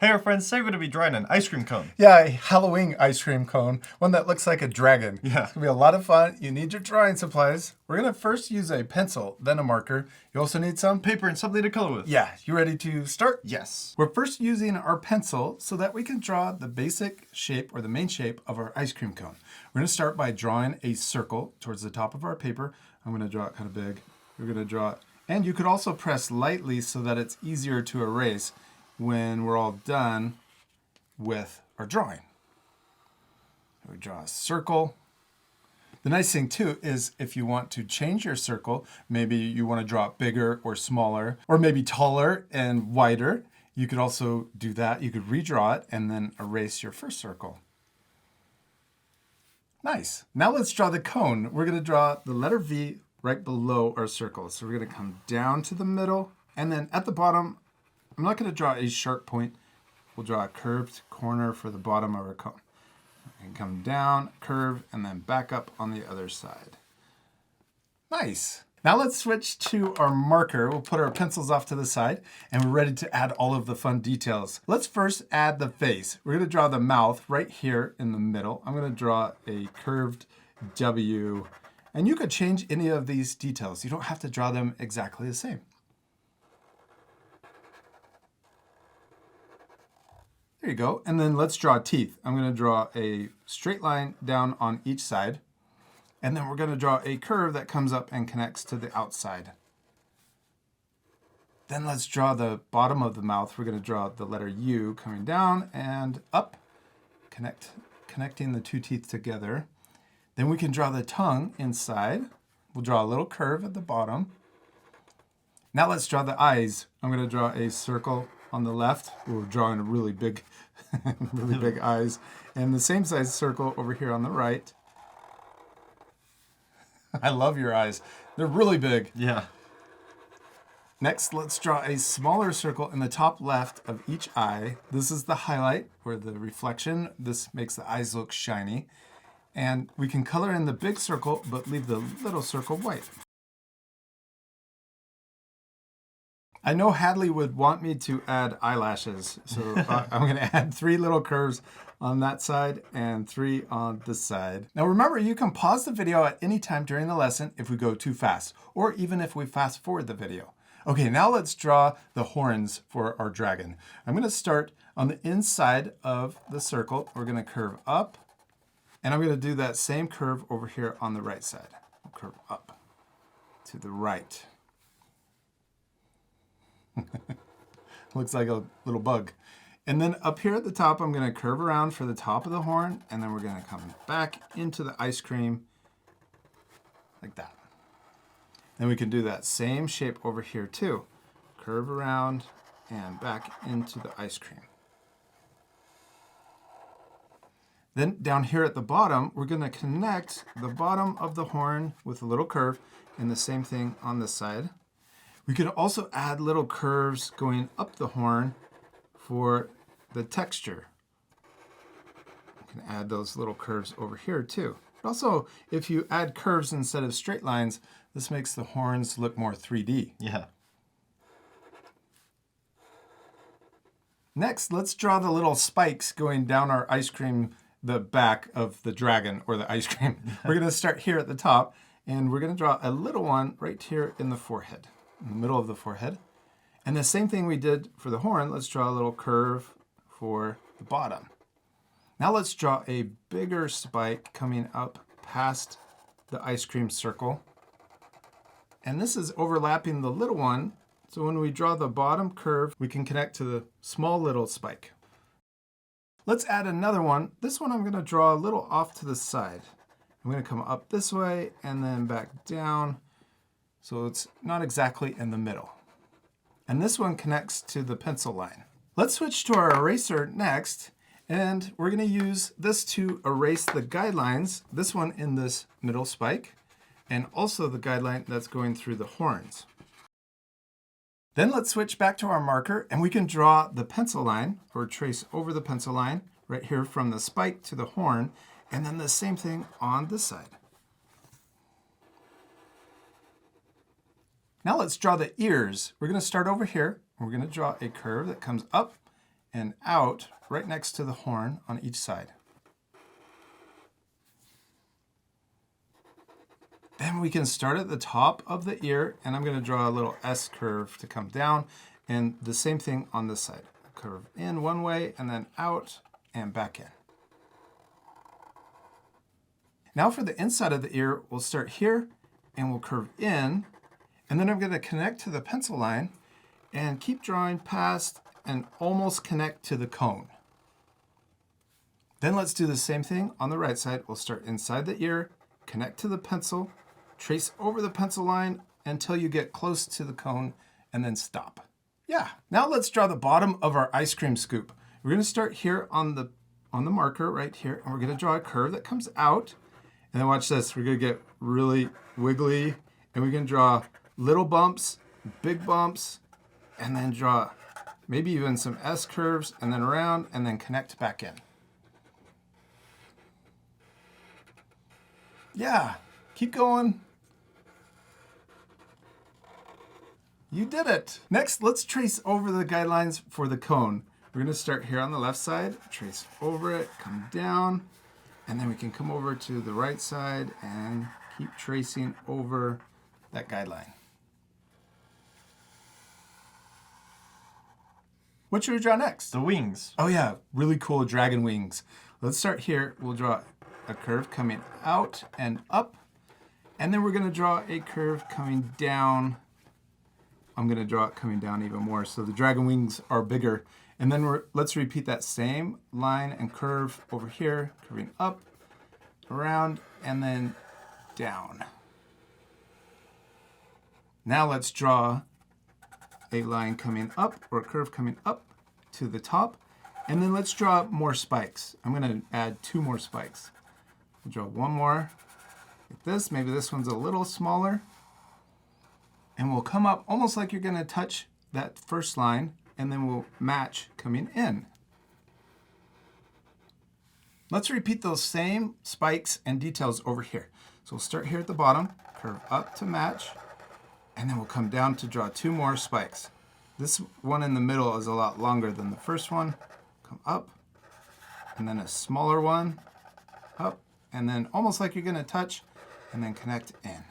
Hey, our friends, today we're going to be drawing an ice cream cone. Yeah, a Halloween ice cream cone, one that looks like a dragon. Yeah. It's going to be a lot of fun. You need your drawing supplies. We're going to first use a pencil, then a marker. You also need some Paper and something to color with. Yeah, you ready to start? Yes. We're first using our pencil so that we can draw the basic shape or the main shape of our ice cream cone. We're going to start by drawing a circle towards the top of our paper. I'm going to draw it kind of big. We're going to draw it. And you could also press lightly so that it's easier to erase when we're all done with our drawing. We draw a circle. The nice thing too is if you want to change your circle, maybe you want to draw it bigger or smaller, or maybe taller and wider, you could also do that. You could redraw it and then erase your first circle. Nice. Now let's draw the cone. We're going to draw the letter V right below our circle. So we're going to come down to the middle, and then at the bottom, I'm not going to draw a sharp point. We'll draw a curved corner for the bottom of our cone. And come down, curve, and then back up on the other side. Nice. Now let's switch to our marker. We'll put our pencils off to the side, and we're ready to add all of the fun details. Let's first add the face. We're going to draw the mouth right here in the middle. I'm going to draw a curved W, and you could change any of these details. You don't have to draw them exactly the same. There you go. And then let's draw teeth. I'm going to draw a straight line down on each side. And then we're going to draw a curve that comes up and connects to the outside. Then let's draw the bottom of the mouth. We're going to draw the letter U coming down and up, connecting the two teeth together. Then we can draw the tongue inside. We'll draw a little curve at the bottom. Now let's draw the eyes. I'm going to draw a circle on the left. We're drawing a really big, really big eyes. And the same size circle over here on the right. I love your eyes. They're really big. Yeah. Next, let's draw a smaller circle in the top left of each eye. This is the highlight, or the reflection. This makes the eyes look shiny. And we can color in the big circle, but leave the little circle white. I know Hadley would want me to add eyelashes, so I'm going to add 3 little curves on that side and 3 on this side. Now remember, you can pause the video at any time during the lesson if we go too fast, or even if we fast forward the video. Okay, now let's draw the horns for our dragon. I'm going to start on the inside of the circle. We're going to curve up, and I'm going to do that same curve over here on the right side. I'll curve up to the right. Looks like a little bug. And then up here at the top, I'm going to curve around for the top of the horn, and then we're going to come back into the ice cream like that. Then we can do that same shape over here too. Curve around and back into the ice cream. Then down here at the bottom, we're going to connect the bottom of the horn with a little curve, and the same thing on this side. We could also add little curves going up the horn for the texture. We can add those little curves over here too. But also, if you add curves instead of straight lines, this makes the horns look more 3D. Yeah. Next, let's draw the little spikes going down our ice cream, the back of the dragon or the ice cream. We're going to start here at the top, and we're going to draw a little one right here in the forehead. In the middle of the forehead. And the same thing we did for the horn, let's draw a little curve for the bottom. Now let's draw a bigger spike coming up past the ice cream circle. And this is overlapping the little one, so when we draw the bottom curve, we can connect to the small little spike. Let's add another one. This one I'm going to draw a little off to the side. I'm going to come up this way and then back down. So it's not exactly in the middle. And this one connects to the pencil line. Let's switch to our eraser next, and we're going to use this to erase the guidelines, this one in this middle spike, and also the guideline that's going through the horns. Then let's switch back to our marker, and we can draw the pencil line, or trace over the pencil line, right here from the spike to the horn, and then the same thing on this side. Now let's draw the ears. We're going to start over here. We're going to draw a curve that comes up and out right next to the horn on each side. Then we can start at the top of the ear, and I'm going to draw a little S curve to come down, and the same thing on this side. Curve in one way, and then out and back in. Now for the inside of the ear, we'll start here, and we'll curve in, and then I'm going to connect to the pencil line, and keep drawing past and almost connect to the cone. Then let's do the same thing on the right side. We'll start inside the ear, connect to the pencil, trace over the pencil line until you get close to the cone, and then stop. Yeah, now let's draw the bottom of our ice cream scoop. We're going to start here on the marker right here, and we're going to draw a curve that comes out. And then watch this, we're going to get really wiggly, and we're going to draw little bumps, big bumps, and then draw maybe even some S curves, and then around, and then connect back in. Yeah, keep going. You did it. Next, let's trace over the guidelines for the cone. We're going to start here on the left side, trace over it, come down, and then we can come over to the right side and keep tracing over that guideline. What should we draw next? The wings. Oh yeah, really cool dragon wings. Let's start here. We'll draw a curve coming out and up, and then we're going to draw a curve coming down. I'm going to draw it coming down even more, so the dragon wings are bigger. And then let's repeat that same line and curve over here, curving up, around, and then down. Now let's draw a line coming up, or a curve coming up to the top, and then let's draw more spikes. I'm going to add 2 more spikes. We'll draw one more like this. Maybe this one's a little smaller. And we'll come up almost like you're going to touch that first line, and then we'll match coming in. Let's repeat those same spikes and details over here. So we'll start here at the bottom, curve up to match, and then we'll come down to draw 2 more spikes. This one in the middle is a lot longer than the first one. Come up, and then a smaller one, up, and then almost like you're going to touch, and then connect in.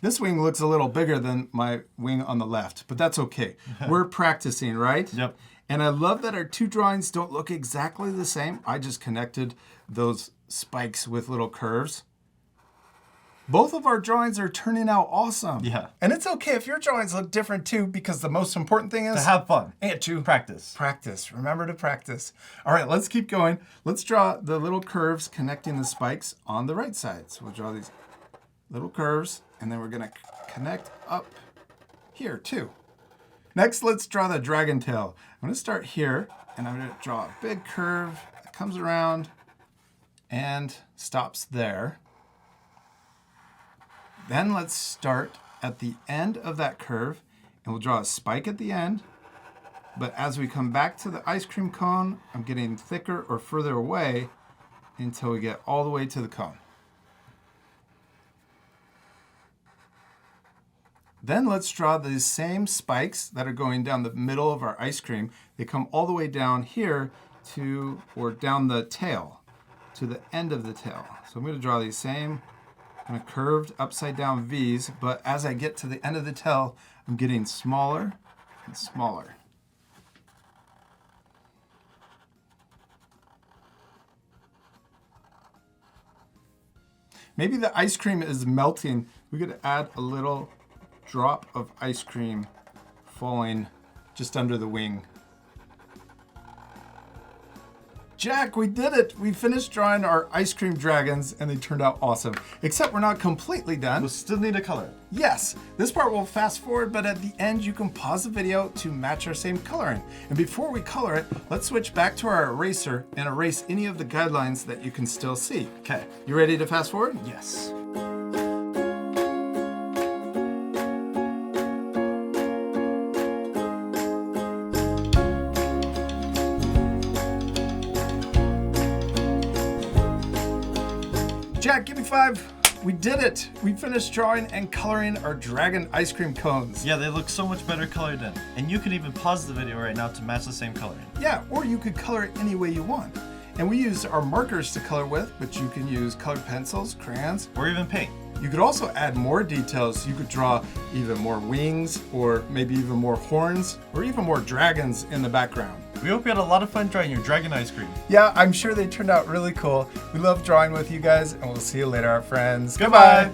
This wing looks a little bigger than my wing on the left, but that's okay. We're practicing, right? Yep. And I love that our 2 drawings don't look exactly the same. I just connected those spikes with little curves. Both of our drawings are turning out awesome. Yeah. And it's okay if your drawings look different too, because the most important thing is To have fun. and to Practice. practice. Remember to practice. All right, let's keep going. Let's draw the little curves connecting the spikes on the right side. So we'll draw these little curves, and then we're going to connect up here too. Next, let's draw the dragon tail. I'm going to start here, and I'm going to draw a big curve that comes around and stops there. Then let's start at the end of that curve, and we'll draw a spike at the end. But as we come back to the ice cream cone, I'm getting thicker or further away until we get all the way to the cone. Then let's draw these same spikes that are going down the middle of our ice cream. They come all the way down here to, or down the tail, to the end of the tail. So I'm going to draw these same kind of curved upside down V's, but as I get to the end of the tail, I'm getting smaller and smaller. Maybe the ice cream is melting. We could add a little drop of ice cream falling just under the wing. Jack, we did it! We finished drawing our ice cream dragons, and they turned out awesome. Except we're not completely done. We'll still need to color it. Yes, this part will fast forward, but at the end you can pause the video to match our same coloring. And before we color it, let's switch back to our eraser and erase any of the guidelines that you can still see. Okay. You ready to fast forward? Yes. Jack, give me 5. We did it! We finished drawing and coloring our dragon ice cream cones. Yeah, they look so much better colored in. And you can even pause the video right now to match the same coloring. Yeah, or you could color it any way you want. And we used our markers to color with, but you can use colored pencils, crayons, or even paint. You could also add more details. You could draw even more wings, or maybe even more horns, or even more dragons in the background. We hope you had a lot of fun drawing your dragon ice cream. Yeah, I'm sure they turned out really cool. We love drawing with you guys, and we'll see you later, our friends. Goodbye.